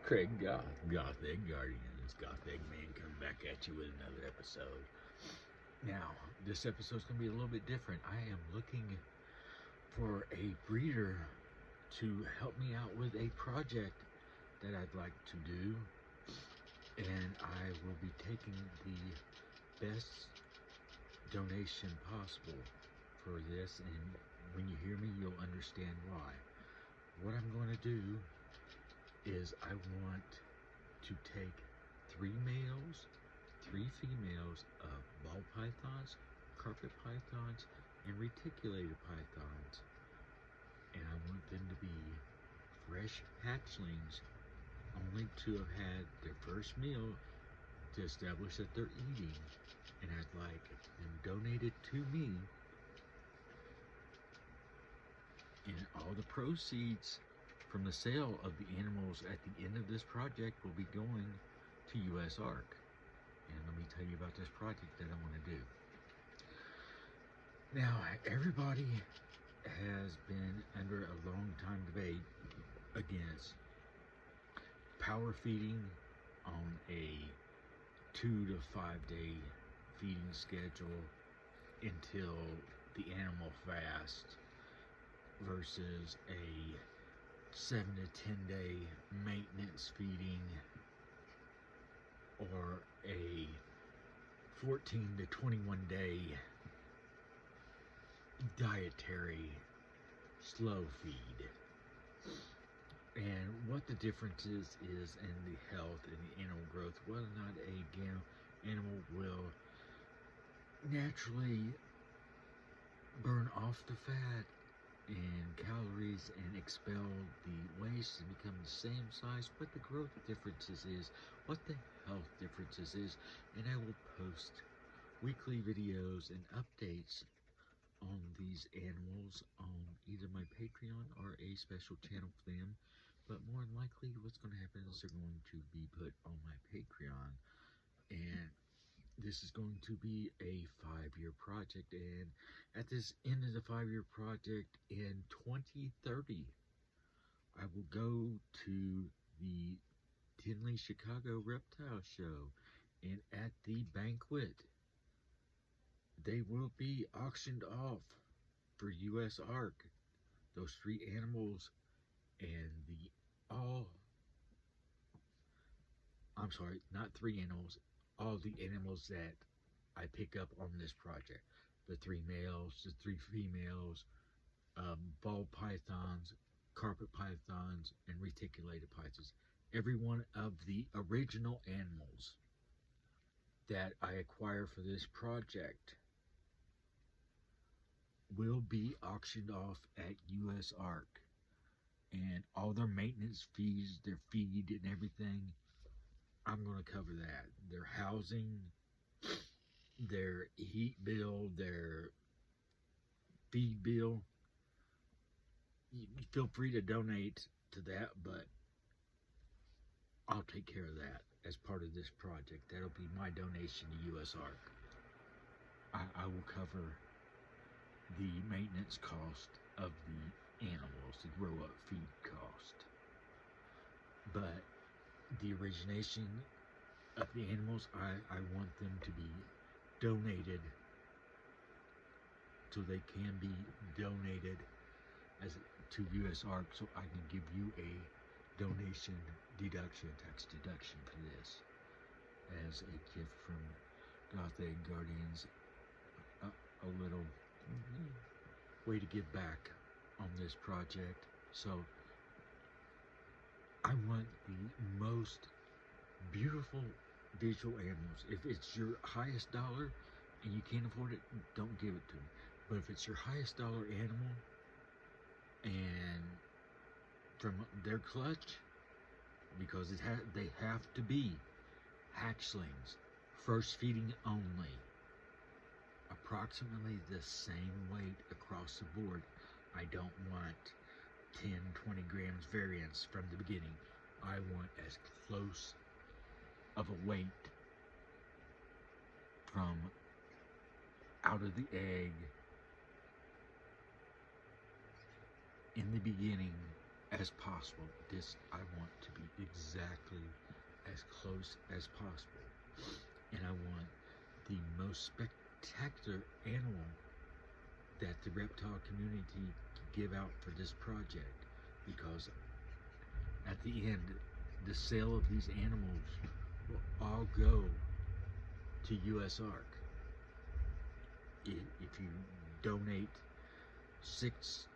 Craig Goth, Goth Egg Guardians, Goth Eggman coming back at you with another episode. Now, this episode's going to be a little bit different. I am looking for a breeder to help me out with a project that I'd like to do, and I will be taking the best donation possible for this, and when you hear me, you'll understand why. What I'm going to do is I want to take 3 males, 3 females of ball pythons, carpet pythons, and reticulated pythons, and I want them to be fresh hatchlings, only to have had their first meal to establish that they're eating, and I'd like them donated to me, and all the proceeds from the sale of the animals at the end of this project will be going to US Ark. And let me tell you about this project that I want to do. Now, everybody has been under a long time debate against power feeding on a 2 to 5 day feeding schedule until the animal fast versus a 7 to 10 day maintenance feeding or a 14 to 21 day dietary slow feed. And what the difference is in the health and the animal growth, whether or not a animal will naturally burn off the fat and calories and expel the waste and become the same size, what the growth differences is, what the health differences is, and I will post weekly videos and updates on these animals on either my Patreon or a special channel for them. But more than likely what's going to happen is they're going to be put on my Patreon, and this is going to be a 5-year project, and at this end of the 5-year project in 2030, I will go to the Tinley Chicago Reptile Show, and at the banquet, they will be auctioned off for US Ark. Those 3 animals and not 3 animals, all the animals that I pick up on this project. The 3 males, the 3 females, ball pythons, carpet pythons, and reticulated pythons. Every one of the original animals that I acquire for this project will be auctioned off at US Ark. And all their maintenance fees, their feed and everything, I'm going to cover that. Their housing, their heat bill, their feed bill. You feel free to donate to that, but I'll take care of that as part of this project. That'll be my donation to US Ark. I will cover the maintenance cost of the animals, the grow up feed cost. But the origination of the animals, I want them to be donated, so they can be donated to US Ark, so I can give you a donation deduction, tax deduction for this, as a gift from Goth Egg Guardians, a little way to give back on this project. So I want the most beautiful visual animals. If it's your highest dollar and you can't afford it, don't give it to me. But if it's your highest dollar animal and from their clutch, because they have to be hatchlings, first feeding only, approximately the same weight across the board. I don't want 10, 20 grams variance from the beginning. I want as close of a weight from out of the egg in the beginning as possible. This I want to be exactly as close as possible. And I want the most spectacular animal that the reptile community can give out for this project, because at the end, the sale of these animals will all go to US Ark. If you donate six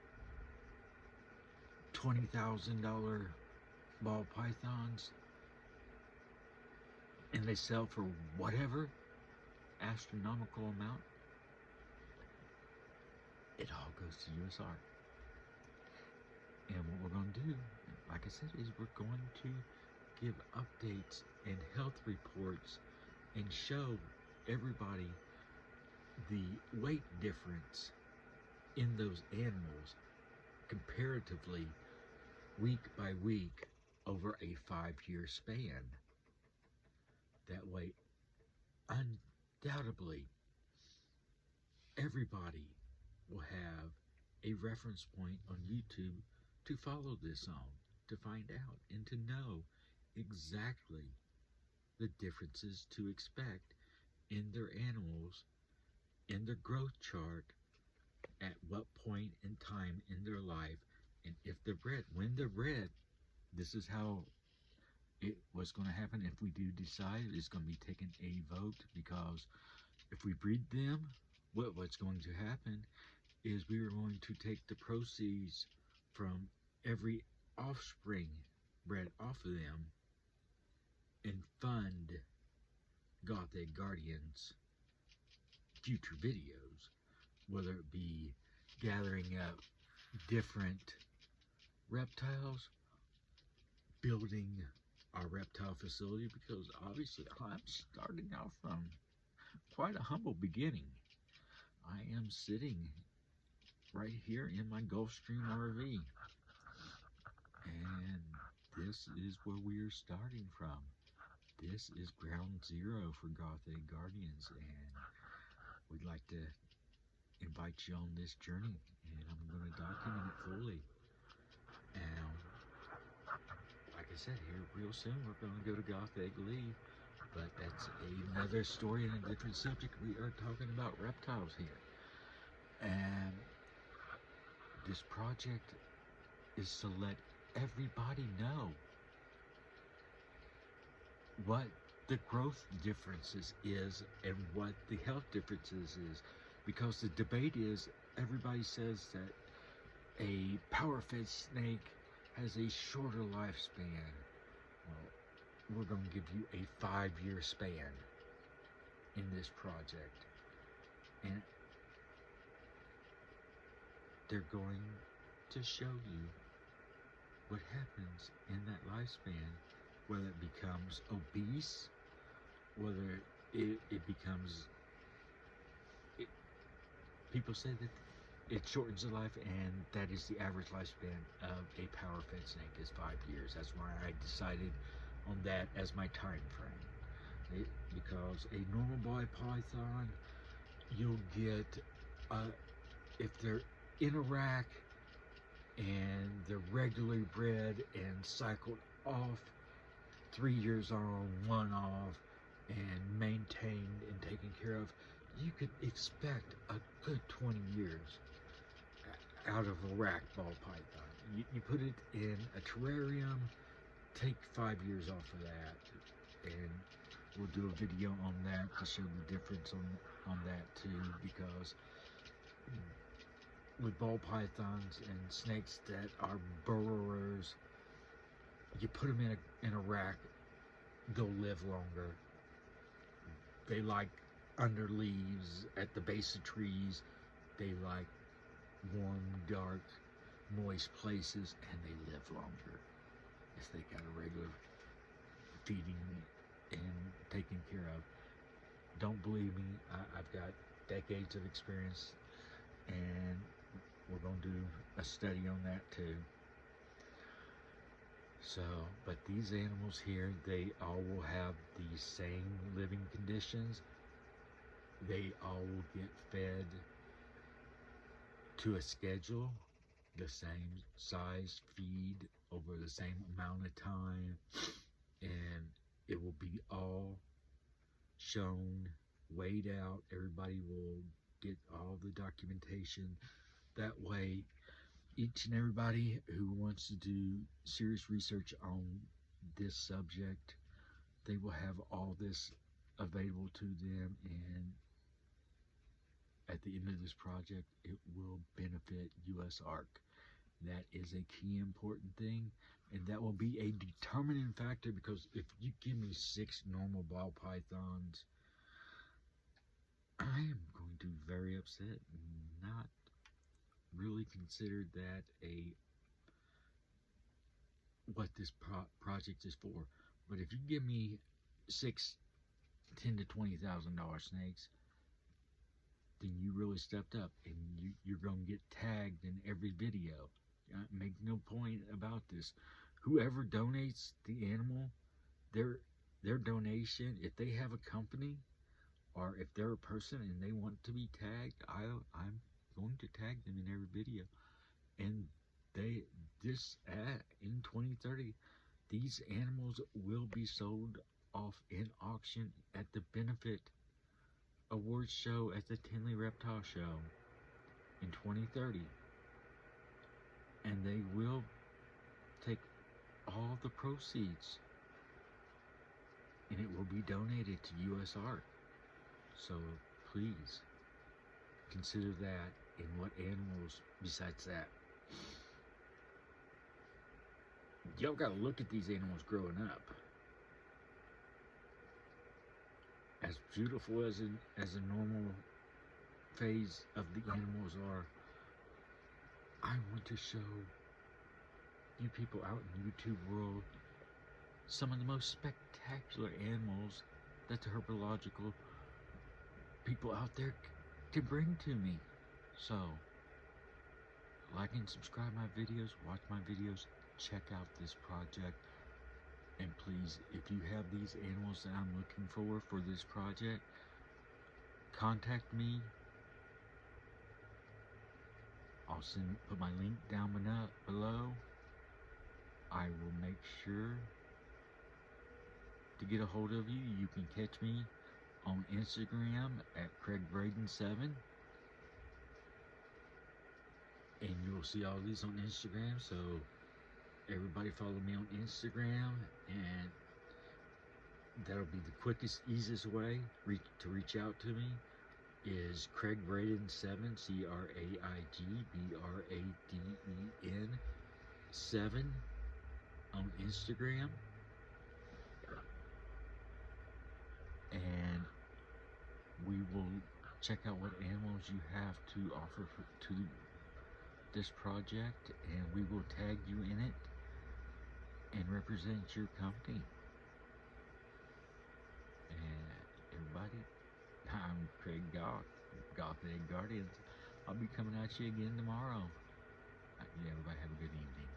$20,000 ball pythons and they sell for whatever astronomical amount, it all goes to US Ark. And what we're going to do, like I said, is we're going to give updates and health reports and show everybody the weight difference in those animals comparatively week by week over a 5-year span. That way, undoubtedly, everybody will have a reference point on YouTube to follow this on, to find out and to know exactly the differences to expect in their animals, in their growth chart, at what point in time in their life, and if they're bred. When they're bred, this is how it was going to happen. If we do decide, it's going to be taken a vote, because if we breed them, what's going to happen is we are going to take the proceeds from every offspring bred off of them and fund Gothegg Guardians future videos, whether it be gathering up different reptiles, building our reptile facility, because obviously I'm starting out from quite a humble beginning. I am sitting right here in my Gulfstream RV, and this is where we are starting from. This is ground zero for Gothegg Guardians, and we'd like to invite you on this journey, and I'm going to document it fully. And like I said, here real soon we're going to go to Gothegg Lee, but that's another story and a different subject. We are talking about reptiles here, and this project is to let everybody know what the growth differences is and what the health differences is, because the debate is, everybody says that a power-fed snake has a shorter lifespan. Well, we're going to give you a 5-year span in this project, and they're going to show you what happens in that lifespan, whether it becomes obese, whether it becomes, people say that it shortens the life, and that is the average lifespan of a power-fed snake is 5 years. That's why I decided on that as my time frame. Because a normal ball python, you'll get, if they're in a rack and they're regularly bred and cycled off, 3 years on, 1 off, and maintained and taken care of, you could expect a good 20 years out of a rack ball python. You put it in a terrarium, take 5 years off of that, and we'll do a video on that to show the difference on that too, because with ball pythons and snakes that are burrowers, you put them in a rack, they'll live longer. They like under leaves, at the base of trees. They like warm, dark, moist places, and they live longer if they got a regular feeding and taken care of. Don't believe me, I've got decades of experience, and we're going to do a study on that too. So, but these animals here, they all will have the same living conditions. They all will get fed to a schedule. the same size feed over the same amount of time, and it will be all shown, weighed out. Everybody will get all the documentation. That way, each and everybody who wants to do serious research on this subject, they will have all this available to them, and at the end of this project, it will benefit US Ark. That is a key important thing, and that will be a determining factor, because if you give me 6 normal ball pythons, I am going to be very upset and not really consider that what this project is for. But if you give me 6 $10,000 to $20,000 snakes, then you really stepped up, and you're going to get tagged in every video. Make no point about this. Whoever donates the animal, their donation, if they have a company or if they're a person and they want to be tagged, I'm going to tag them in every video. And in 2030, these animals will be sold off in auction at the benefit awards show at the Tinley Reptile Show in 2030, and they will take all the proceeds and it will be donated to US Ark. So please consider that, and what animals besides that. Y'all gotta look at these animals growing up. As beautiful as a normal phase of the animals are, I want to show you people out in the YouTube world some of the most spectacular animals that the herpetological people out there can bring to me. So, like and subscribe my videos, watch my videos, check out this project. And please, if you have these animals that I'm looking for this project, contact me. I'll put my link down below. I will make sure to get a hold of you. You can catch me on Instagram at CraigBraden7. And you'll see all these on Instagram, so everybody follow me on Instagram, and that'll be the quickest, easiest way to reach out to me is CraigBraden7, CraigBraden 7 on Instagram. And we will check out what animals you have to offer to this project, and we will tag you in it and represent your company. And everybody, I'm Craig Goth Egg Guardians. I'll be coming at you again tomorrow. Yeah, everybody have a good evening.